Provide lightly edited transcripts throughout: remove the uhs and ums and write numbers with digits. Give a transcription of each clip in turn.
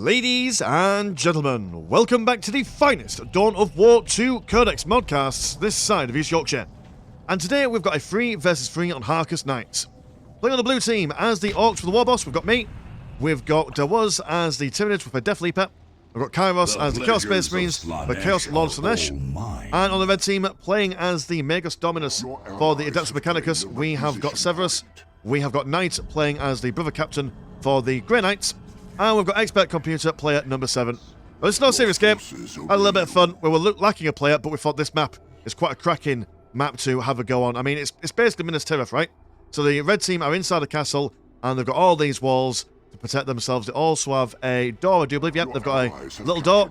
Ladies and gentlemen, welcome back to the finest Dawn of War 2 Codex modcasts this side of East Yorkshire. And today we've got a 3 versus 3 on Harkus Knights. Playing on the blue team as the Orks for the War Boss, we've got me. We've got Dawuz as the Tyranids with a Death Leaper. We've got Kairos as the Chaos Space Marines for Chaos Lord Slanesh. And on the red team, playing as the Magus Dominus for the Adeptus Mechanicus, we have got Severus. We have got Knight playing as the Brother Captain for the Grey Knights. And we've got Expert Computer player number 7. Well, it's not a serious game. Had a little bit of fun. We were lacking a player, but we thought this map is quite a cracking map to have a go on. I mean, it's basically Minas Tirith, right? So the red team are inside a castle, and they've got all these walls to protect themselves. They also have a door, I do believe. Yep, they've got a little door,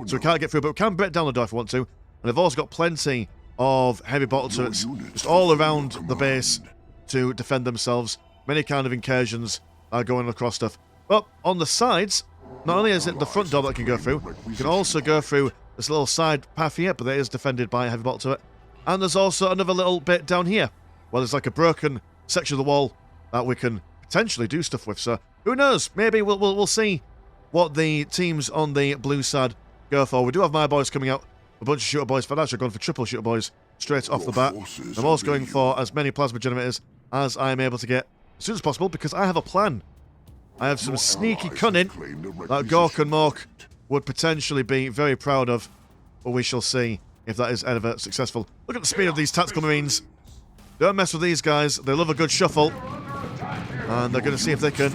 so we can't get through, but we can break down the door if we want to. And they've also got plenty of heavy bottle turrets just all around the base to defend themselves. Many kind of incursions are going across stuff. But on the sides, not only is it the front door that I can go through, you can also go through this little side path here, but it is defended by a heavy bottle turret. And there's also another little bit down here, where there's like a broken section of the wall that we can potentially do stuff with. So who knows? Maybe we'll see what the teams on the blue side go for. We do have my boys coming out, a bunch of shooter boys. I've actually gone for triple shooter boys straight off the bat. I'm also going for as many plasma generators as I am able to get as soon as possible, because I have a plan. I have some sneaky cunning that Gork and Mork would potentially be very proud of, but we shall see if that is ever successful. Look at the speed of these tactical marines. Don't mess with these guys. They love a good shuffle. And they're going to see if they can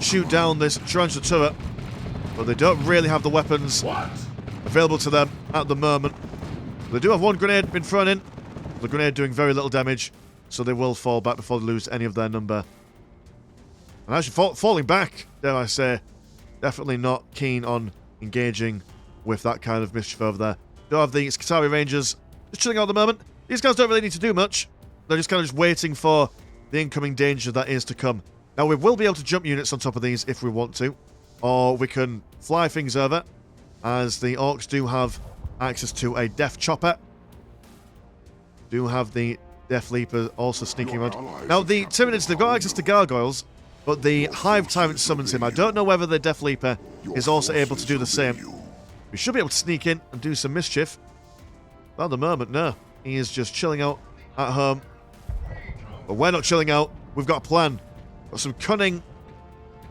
shoot down this tarantula turret, but they don't really have the weapons available to them at the moment. They do have one grenade been thrown in. The grenade doing very little damage, so they will fall back before they lose any of their number. And actually falling back, dare I say, definitely not keen on engaging with that kind of mischief over there. Do have the Skitarii Rangers just chilling out at the moment. These guys don't really need to do much. They're just kind of just waiting for the incoming danger that is to come. Now, we will be able to jump units on top of these if we want to, or we can fly things over, as the Orks do have access to a Death Chopper. Do have the Death Leaper also sneaking around. Now, the Tyranids, they've got access to gargoyles, but the Hive Tyrant summons him. I don't know whether the Death Leaper is also able to do the same. We should be able to sneak in and do some mischief. But at the moment, no. He is just chilling out at home. But we're not chilling out. We've got a plan. Got some cunning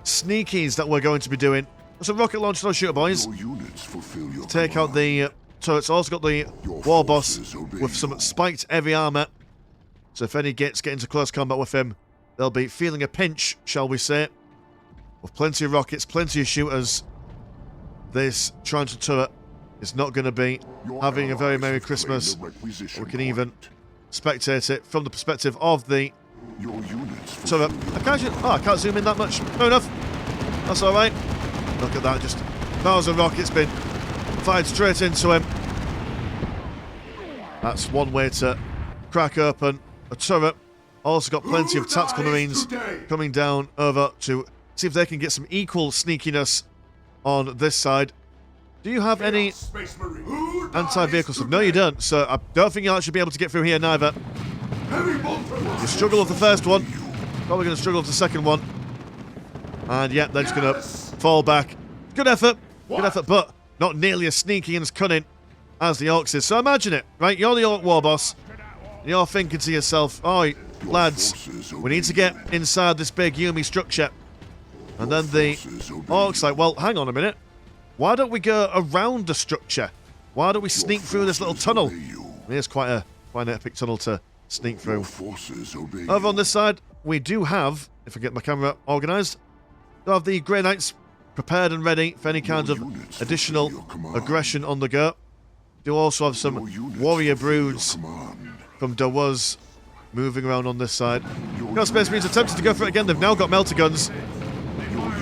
sneakies that we're going to be doing. Got some rocket launcher on shooter boys. Take out the turrets. Also got the War Boss with some spiked heavy armor. So if any get into close combat with him, they'll be feeling a pinch, shall we say. With plenty of rockets, plenty of shooters. This tarantula turret is not going to be having a very Merry Christmas. We can even spectate it from the perspective of the turret. I can't zoom in that much. Fair enough. That's alright. Look at that, just miles of rockets been fired straight into him. That's one way to crack open a turret. Also got plenty of tactical marines coming down over to see if they can get some equal sneakiness on this side. Do you have any anti-vehicle stuff? No, you don't. So I don't think you'll actually be able to get through here neither. You struggle with the first one. Probably going to struggle with the second one. And yeah, they're just going to fall back. Good effort. Good effort, but not nearly as sneaky and as cunning as the Orks is. So imagine it, right? You're the Ork War Boss. And you're thinking to yourself, oh, lads, we need to get inside this big Yumi structure. And then the Orcs like, well, hang on a minute. Why don't we go around the structure? Why don't we sneak through this little tunnel? It's quite an epic tunnel to sneak through. Over on this side, we do have, if I get my camera organised, we have the Grey Knights prepared and ready for any kind of additional aggression on the go. Do also have some warrior broods from Dawuz moving around on this side. Chaos Space Marines attempted to go for it again. They've now got melter guns.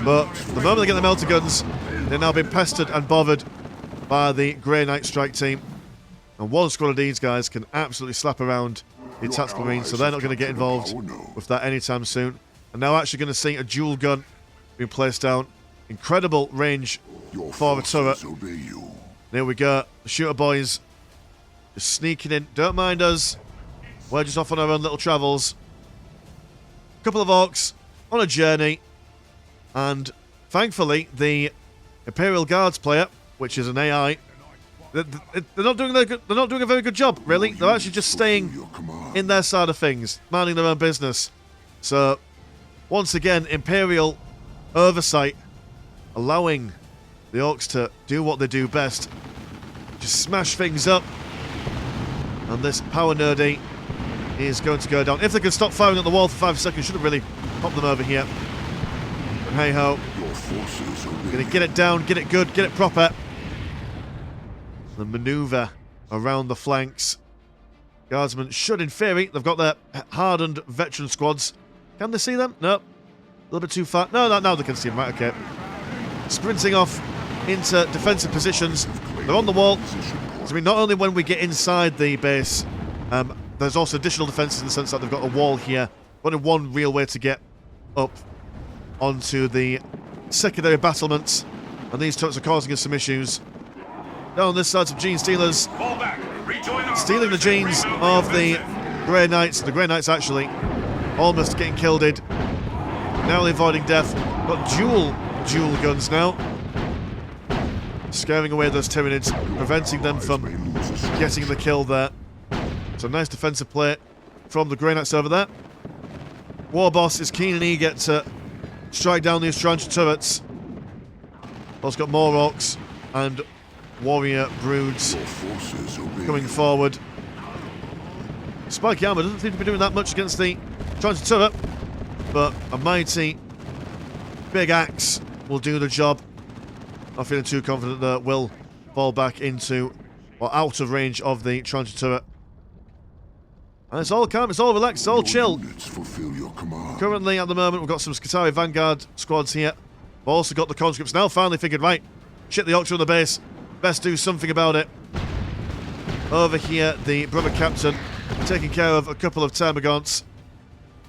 But the moment they get the melter guns, they're now being pestered and bothered by the Grey Knight strike team. And one squad of these guys can absolutely slap around the tactical marines, so they're not going to get involved with that anytime soon. And now actually going to see a dual gun being placed down. Incredible range for a turret. There we go. The shooter boys just sneaking in. Don't mind us. We're just off on our own little travels. A couple of Orks on a journey. And thankfully, the Imperial Guards player, which is an AI. They're not doing a very good job, really. They're actually just staying in their side of things, minding their own business. So, once again, Imperial oversight, allowing the Orks to do what they do best. Just smash things up. And this power nerdy is going to go down. If they can stop firing at the wall for 5 seconds, should have really popped them over here. But hey ho. Gonna get it down, get it good, get it proper. The maneuver around the flanks. Guardsmen should, in theory, they've got their hardened veteran squads. Can they see them? No. A little bit too far. No, now they can see them. Right, okay. Sprinting off into defensive positions. They're on the wall. So, I mean, not only when we get inside the base, there's also additional defenses in the sense that they've got a wall here. Only one real way to get up onto the secondary battlements. And these turrets are causing us some issues. Down this side, some gene stealers. Stealing the genes of the Grey Knights. The Grey Knights actually almost getting killed. Narrowly avoiding death. Got dual guns now. Scaring away those Tyranids, preventing them from getting the kill there. So nice defensive play from the Grey Knights over there. Warboss is keen and eager to strike down these Tranche turrets. Also got more Orks and warrior broods coming forward. Spiky armor doesn't seem to be doing that much against the Tranche turret, but a mighty big axe will do the job. Not feeling too confident that will fall back into or out of range of the Tranche turret. And it's all calm, it's all relaxed, it's all chill. Currently, at the moment, we've got some Skitarii Vanguard squads here. We've also got the conscripts now finally figured, right, shit, the Orks are on the base. Best do something about it. Over here, the brother captain taking care of a couple of termagants.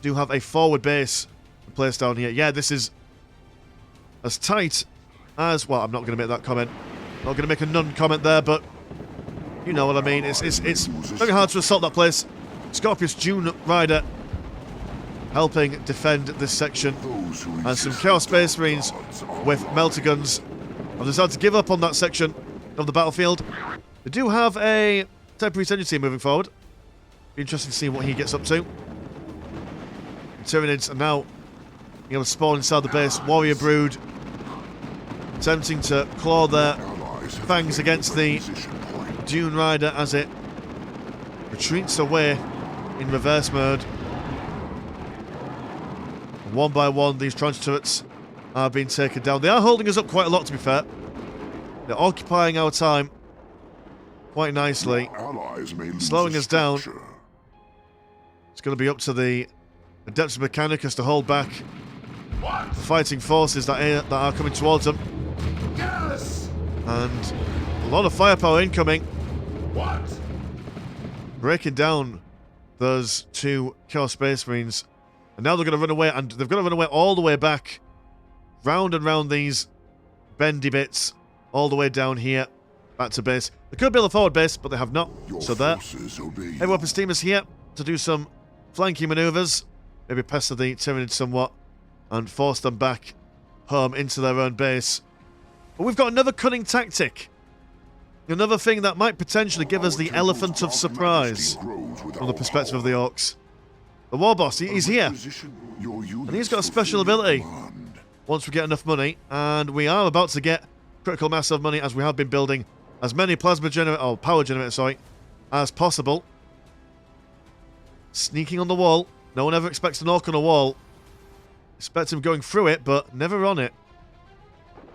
Do have a forward base placed down here. Yeah, this is as tight as... Well, I'm not going to make that comment. Not going to make a none comment there, but you know what I mean. It's very hard to assault that place. Scorpius Dune Rider helping defend this section. And some Chaos Space Marines with melter guns have decided to give up on that section of the battlefield. They do have a temporary tendency moving forward. Be interesting to see what he gets up to. The Tyranids are now able to spawn inside the base. Warrior Brood attempting to claw their fangs against the Dune Rider as it retreats away in reverse mode. One by one, these Tranche turrets are being taken down. They are holding us up quite a lot, to be fair. They're occupying our time quite nicely, slowing us down. It's going to be up to the Adeptus Mechanicus to hold back the fighting forces that are coming towards them. And a lot of firepower incoming. Breaking down those two Chaos Space Marines. And now they're going to run away, and they've got to run away all the way back, round and round these bendy bits, all the way down here, back to base. They could build a forward base, but they have not. So there. Heavy weapons team is here to do some flanking maneuvers, maybe pester the Tyranids somewhat, and force them back home into their own base. But we've got another cunning tactic. Another thing that might potentially give us the elephant of surprise from the perspective of the Orks. The Warboss, he's here. And he's got a special ability once we get enough money. And we are about to get critical mass of money as we have been building as many power generators, as possible. Sneaking on the wall. No one ever expects an Ork on a wall. Expect him going through it, but never on it.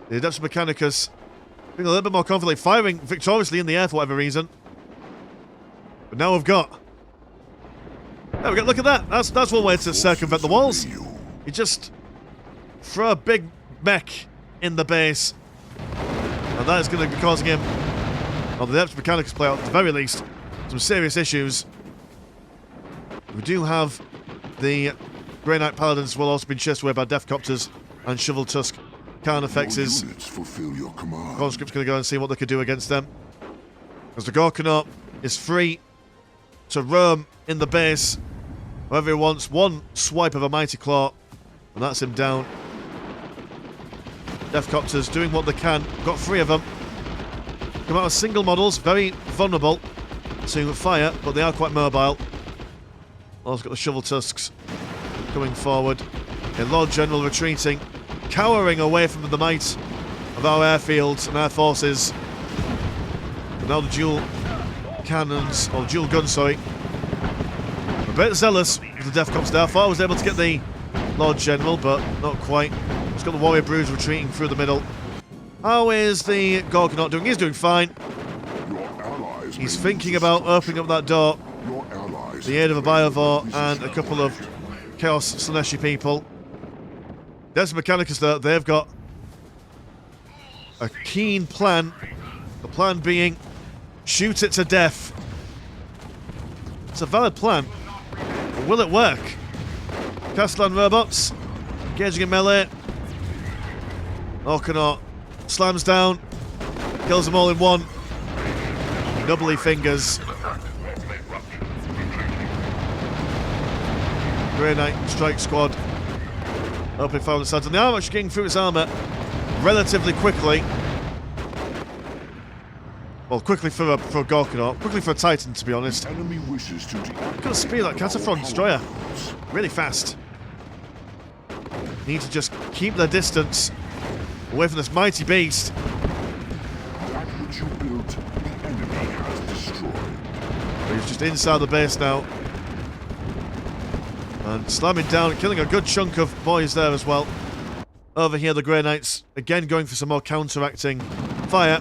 The Adeptus Mechanicus being a little bit more confidently, firing victoriously in the air for whatever reason. But now we've got... There we go, look at that. That's one way to circumvent the walls. You just throw a big mech in the base. And that is going to be causing him, or the Adeptus Mechanicus player at the very least, some serious issues. We do have the Grey Knight Paladins will also be chased away by Deathcopters and Shovel Tusk Carnifexes. Conscript's going to go and see what they could do against them. As the Gorkanaut is free to roam in the base wherever he wants. One swipe of a Mighty Claw, and that's him down. Deathcopters doing what they can. Got 3 of them. Come out as single models, very vulnerable to fire, but they are quite mobile. Also got the shovel tusks coming forward. A Lord General retreating, cowering away from the might of our airfields and air forces. And now the dual cannons, or dual guns, sorry. A bit zealous with the Deathcopters there. I thought I was able to get the Lord General, but not quite. Just got the Warrior Brood retreating through the middle. How is the Gorgonaut doing? He's doing fine. He's thinking about opening up that door. The aid of a Biovore and a couple of Chaos Slaneshi people. There's the Mechanicus there. They've got a keen plan. The plan being, shoot it to death. It's a valid plan. But will it work? Castellan robots. Engaging in melee. Gorgonaut slams down. Kills them all in one. Nubbly fingers. Grey Knight Strike Squad. Opening fire on the sides. And they are actually getting through its armour relatively quickly. Well, quickly for a Gorgonaut. Quickly for a Titan, to be honest. Enemy wishes to Look at the speed of that Cataphrone Destroyer. Really fast. Need to just keep their distance away from this mighty beast. that which you built, the enemy has destroyed. He's just inside the base now. And slamming down, killing a good chunk of boys there as well. Over here, the Grey Knights, again going for some more counteracting fire.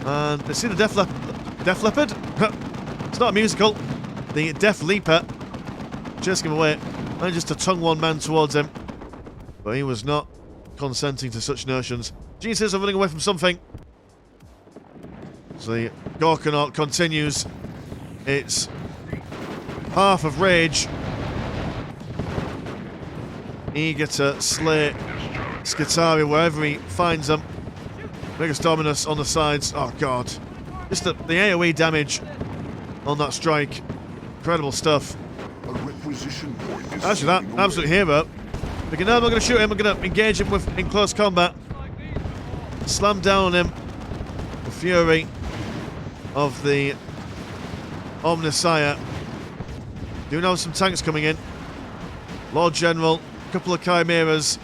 And they see the Death Leopard? It's not a musical. The Death Leaper. Chasing him away. And just to tongue one man towards him. But he was not consenting to such notions. Jesus are running away from something. So the Gorgonaut continues its path of rage. Eager to slay Skitarii wherever he finds them. Megas Dominus on the sides. Oh god. Just the AoE damage on that strike. Incredible stuff. A requisition point is Actually, that absolute hero. Thinking, no, I'm not going to shoot him. I'm going to engage him in close combat. Slam down on him. The fury of the Omnissiah. Do now have some tanks coming in. Lord General. Couple of Chimeras.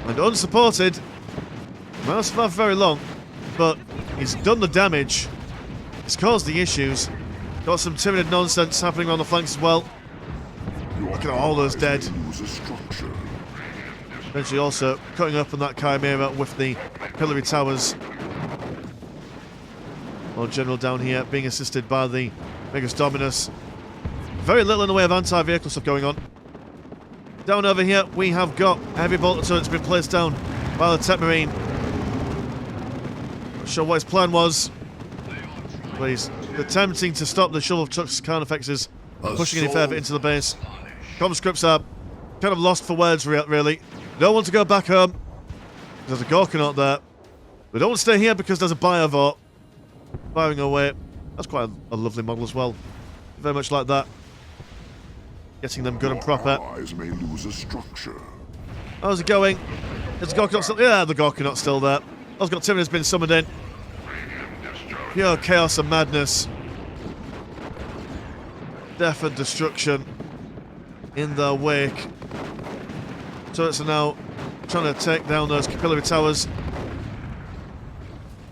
And unsupported. Might not survive very long, but he's done the damage. He's caused the issues. Got some Tyranid nonsense happening on the flanks as well. Look at all those dead. Eventually also cutting up on that Chimera with the pillory towers. Lord General down here being assisted by the Megas Dominus. Very little in the way of anti-vehicle stuff going on. Down over here, we have got heavy bolter turrets been placed down by the Tech Marine. Not sure what his plan was, but he's attempting to stop the shovel truck's Carnifexes pushing any further into the base. Conscripts are kind of lost for words, really. Don't want to go back home. There's a Gorgonaut there. We don't want to stay here because there's a Biovore firing away. That's quite a lovely model as well. Very much like that. Getting them good and proper. May lose a structure. How's it going? Is the Gorgonaut still? Yeah, the Gorgonaut's still there. I've got Tyranids been summoned in. Pure chaos and madness. Death and destruction in their wake. Turrets are now trying to take down those capillary towers.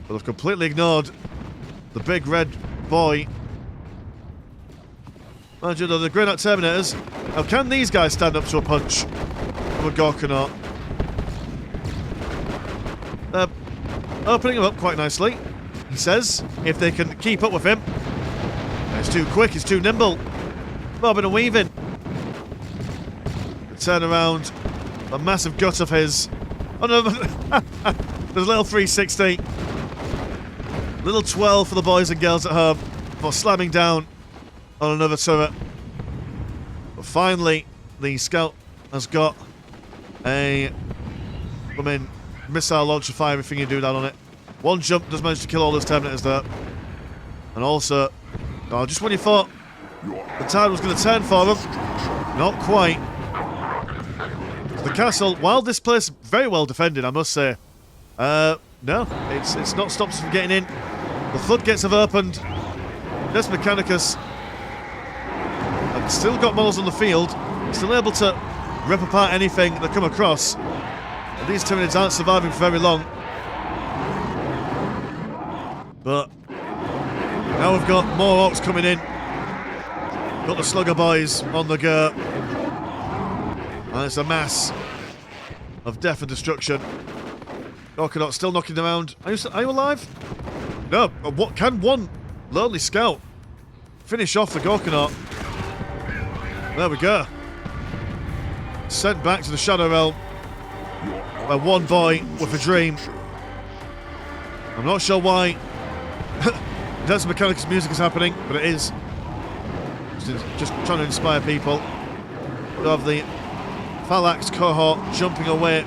But they've completely ignored the big red boy. Mind you, though, the Grey Knight Terminators. Now, can these guys stand up to a punch from a Gorgonaut? They're opening him up quite nicely, he says, if they can keep up with him. He's too quick, he's too nimble. Bobbing and weaving. The turn around. A massive gut of his. Oh no, there's a little 360. Little 12 for the boys and girls at home for slamming down on another turret. But finally, the scout has got a missile launcher, fire everything you do down on it. One jump does manage to kill all those Terminators there. And also, just when you thought the tide was going to turn for them, not quite. the castle, while this place is very well defended, I must say, no, it's not stopped us from getting in. The floodgates have opened. There's Mechanicus. And still got models on the field. Still able to rip apart anything they come across. And these Tyranids aren't surviving for very long. But now we've got more Orks coming in. Got the Slugger Boys on the go. And it's a mass of death and destruction. Gorkanaut still knocking around. Are you alive? No. What can one lonely scout finish off the Gorkanaut? There we go. Sent back to the Shadow Realm by one boy with a dream. I'm not sure why That's Mechanicus music is happening, but it is. Just trying to inspire people. We have the Phalanx cohort jumping away.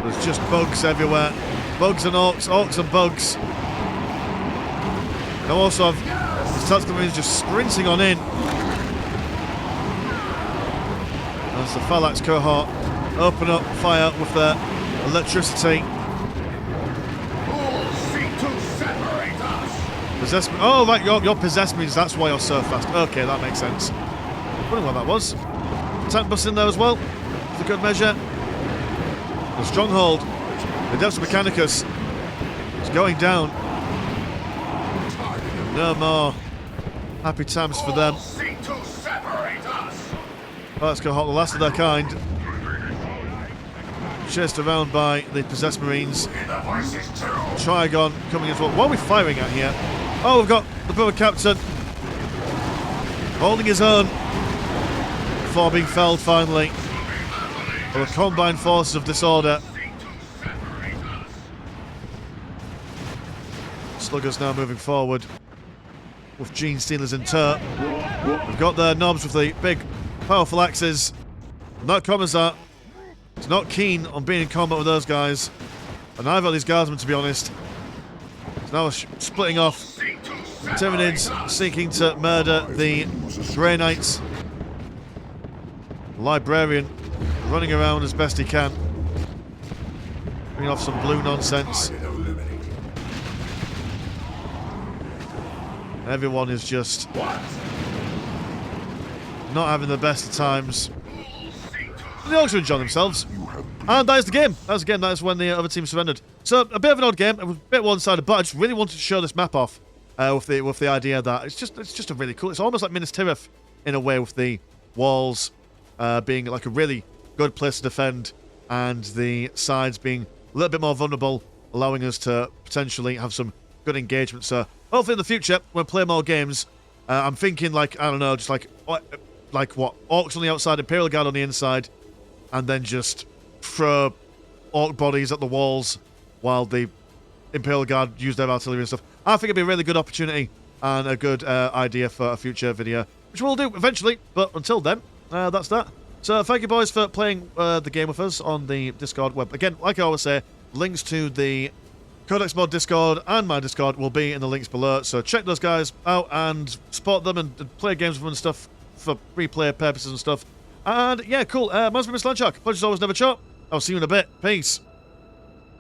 There's just bugs everywhere. Bugs and Orks, Orks and bugs. Now also have the Tactical Marines just sprinting on in. As the Phalanx cohort open up fire with their electricity. Possessed. Oh, right, you're possessed means that's why you're so fast. Okay, that makes sense. Wondering what that was. Tank bus in there as well. For good measure. The stronghold. The Adeptus Mechanicus is going down. No more happy times for them. Let's go hot, the last of their kind. Chased around by the possessed marines. Trigon coming as well. What are we firing at here? Oh, we've got the brother captain holding his own before being felled finally by the combined forces of disorder. Sluggers now moving forward with Gene Stealers in tow. We've got their knobs with the big powerful axes. And that Commissar is not keen on being in combat with those guys. And neither are these guardsmen, to be honest. So now we're splitting off. Tyranids seeking to murder the Grey Knights. Librarian running around as best he can. Bringing off some blue nonsense. Everyone is just not having the best of times. They also enjoy themselves. And that is the game. That's the game. That is when the other team surrendered. So, a bit of an odd game. It was a bit one-sided, but I just really wanted to show this map off with the idea that it's just a really cool. It's almost like Minas Tirith in a way, with the walls being like a really good place to defend, and the sides being a little bit more vulnerable, allowing us to potentially have some good engagement. So, hopefully in the future, when we play more games, I'm thinking like, I don't know, just like what, Orks on the outside, Imperial Guard on the inside, and then just throw Ork bodies at the walls while the Imperial Guard use their artillery and stuff. I think it'd be a really good opportunity and a good idea for a future video, which we'll do eventually, but until then, that's that. So thank you boys for playing the game with us on the Discord web. Again, like I always say, links to the Codex mod Discord and my Discord will be in the links below, so check those guys out and support them and play games with them and stuff for replay purposes and stuff. And yeah, cool. Mine's been Mr. Landshark. Pleasure's always never short. I'll see you in a bit. Peace.